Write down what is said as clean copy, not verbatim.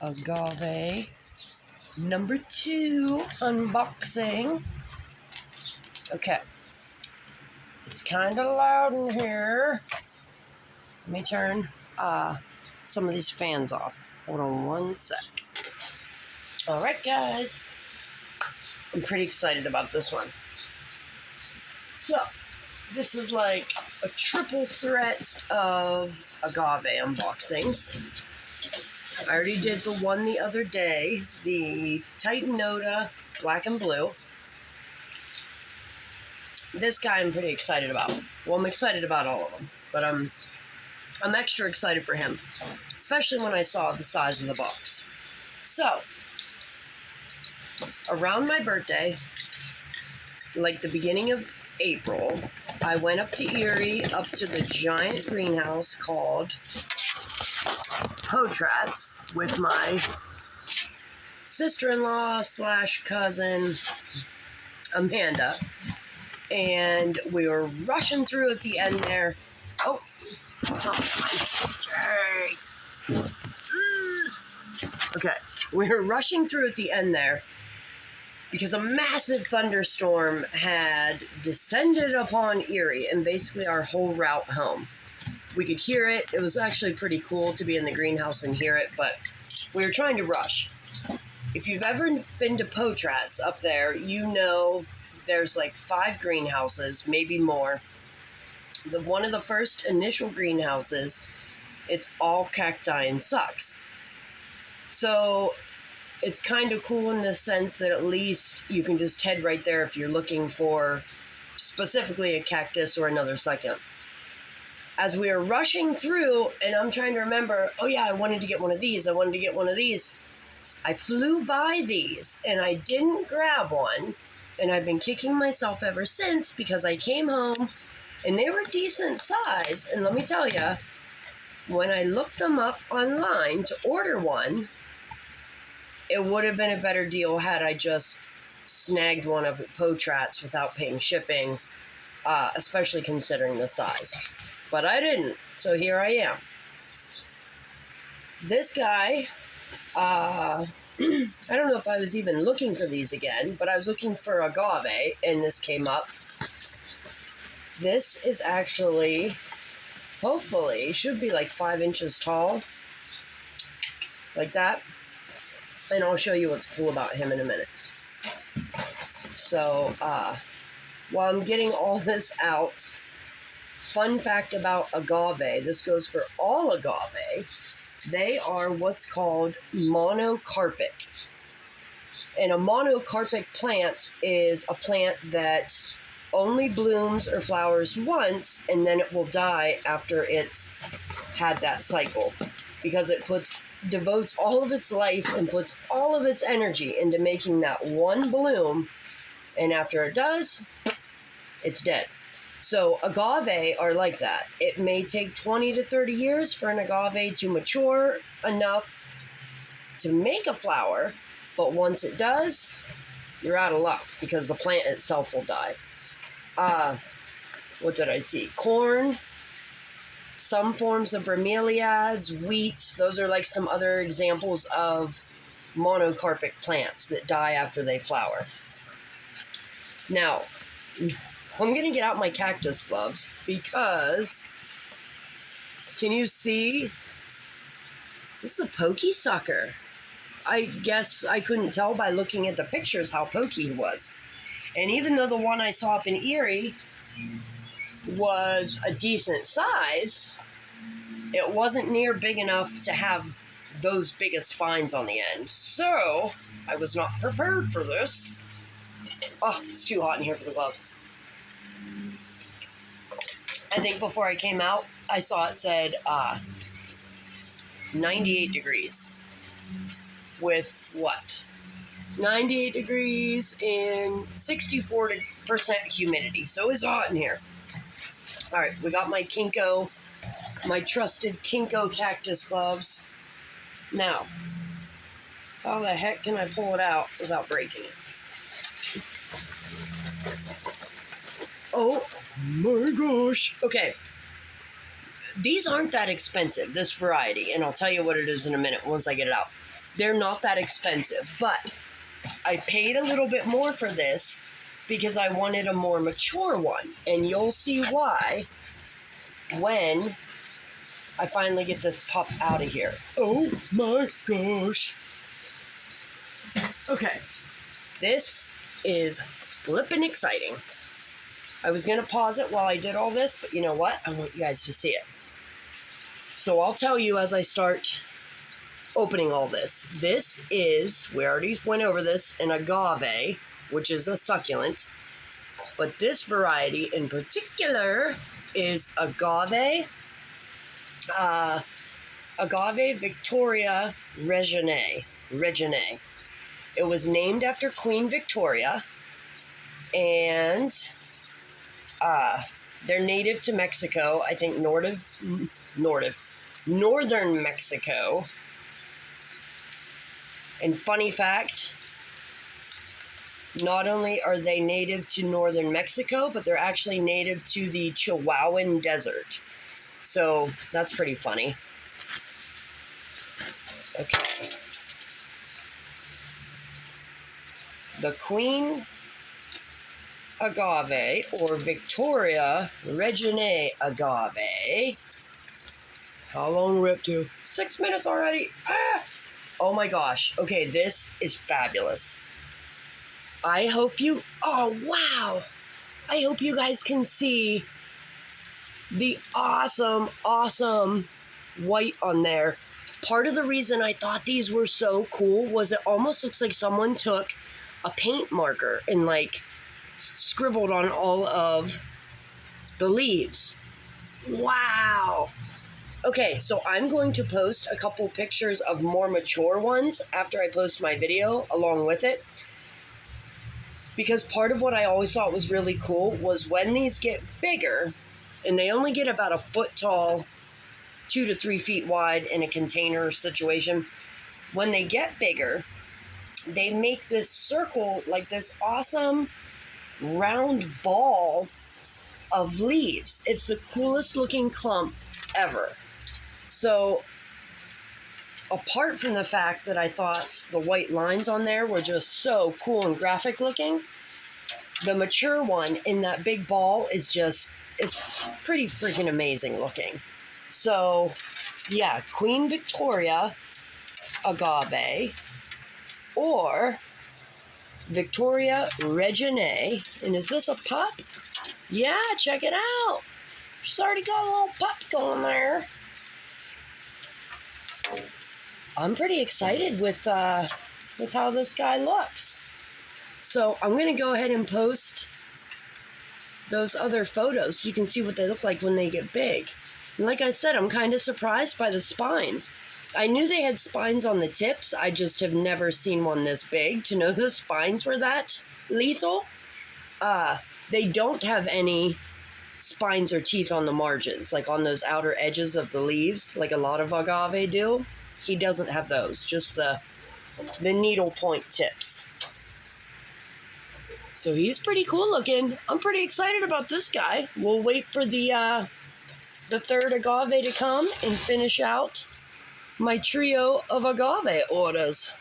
Agave number 2 unboxing. Okay, it's kind of loud in here. Let me turn some of these fans off. Hold on one sec. All right, guys, I'm pretty excited about this one. So, this is like a triple threat of agave unboxings. I already did the one the other day, the Titan Noda Black and Blue. This guy I'm pretty excited about. Well, I'm excited about all of them, but I'm extra excited for him, especially when I saw the size of the box. So, around my birthday, like the beginning of April, I went up to Erie, up to the giant greenhouse called Potrats with my sister-in-law / cousin, Amanda. And we were rushing through at the end there. Oh, jeez. Okay, we were rushing through at the end there because a massive thunderstorm had descended upon Erie and basically our whole route home. We could hear it. It was actually pretty cool to be in the greenhouse and hear it, but we were trying to rush. If you've ever been to Potrats up there, you know there's like 5 greenhouses, maybe more. One of the first initial greenhouses, it's all cacti and sucks. So it's kind of cool in the sense that at least you can just head right there if you're looking for specifically a cactus or another succulent. As we were rushing through, and I'm trying to remember, oh yeah, I wanted to get one of these, I flew by these, and I didn't grab one, and I've been kicking myself ever since because I came home, and they were decent size, and let me tell you, when I looked them up online to order one, it would have been a better deal had I just snagged one up at Potrats without paying shipping, especially considering the size. But I didn't, so here I am. This guy, I don't know if I was even looking for these again, but I was looking for agave, and this came up. This is actually, hopefully, should be like 5 inches tall, like that. And I'll show you what's cool about him in a minute. So, while I'm getting all this out, fun fact about agave, this goes for all agave, they are what's called monocarpic. And a monocarpic plant is a plant that only blooms or flowers once, and then it will die after it's had that cycle, because it devotes all of its life and puts all of its energy into making that one bloom, and after it does, it's dead. So agave are like that. It may take 20 to 30 years for an agave to mature enough to make a flower, but once it does, you're out of luck because the plant itself will die. What did I see? Corn, some forms of bromeliads, wheat. Those are like some other examples of monocarpic plants that die after they flower. Now, I'm going to get out my cactus gloves because, can you see? This is a pokey sucker. I guess I couldn't tell by looking at the pictures how pokey he was. And even though the one I saw up in Erie was a decent size, it wasn't near big enough to have those biggest spines on the end. So, I was not prepared for this. Oh, it's too hot in here for the gloves. I think before I came out, I saw it said 98 degrees. With what? 98 degrees and 64% humidity. So it's hot in here. All right, we got my Kinko, my trusted Kinko cactus gloves. Now, how the heck can I pull it out without breaking it? Oh my gosh. Okay. These aren't that expensive, this variety, and I'll tell you what it is in a minute once I get it out. They're not that expensive, but I paid a little bit more for this because I wanted a more mature one, and you'll see why when I finally get this pup out of here. Oh my gosh. Okay, this is flippin' exciting. I was going to pause it while I did all this, but you know what? I want you guys to see it. So I'll tell you as I start opening all this. This is, we already went over this, an agave, which is a succulent. But this variety in particular is Agave Victoria-Reginae. It was named after Queen Victoria, and they're native to Mexico. I think northern Mexico. And funny fact, not only are they native to northern Mexico, but they're actually native to the Chihuahuan Desert. So that's pretty funny. Okay. The Queen Agave, or Victoria-Reginae Agave. How long are we up to? 6 minutes already. Ah! Oh my gosh. Okay, this is fabulous. I hope you... Oh, wow. I hope you guys can see the awesome white on there. Part of the reason I thought these were so cool was it almost looks like someone took a paint marker and like scribbled on all of the leaves. Wow. Okay, so I'm going to post a couple pictures of more mature ones after I post my video along with it. Because part of what I always thought was really cool was when these get bigger, and they only get about a foot tall, 2 to 3 feet wide in a container situation. When they get bigger, they make this circle, like this awesome round ball of leaves. It's the coolest looking clump ever. So, apart from the fact that I thought the white lines on there were just so cool and graphic looking, the mature one in that big ball is just, it's pretty freaking amazing looking. So, yeah, Queen Victoria Agave or Victoria-Reginae. And is this a pup? Yeah, check it out. She's already got a little pup going there. I'm pretty excited with how this guy looks. So I'm going to go ahead and post those other photos so you can see what they look like when they get big. And like I said, I'm kind of surprised by the spines. I knew they had spines on the tips. I just have never seen one this big to know the spines were that lethal. They don't have any spines or teeth on the margins, like on those outer edges of the leaves, like a lot of agave do. He doesn't have those, just the needle point tips. So he's pretty cool looking. I'm pretty excited about this guy. We'll wait for the third agave to come and finish out my trio of agave orders.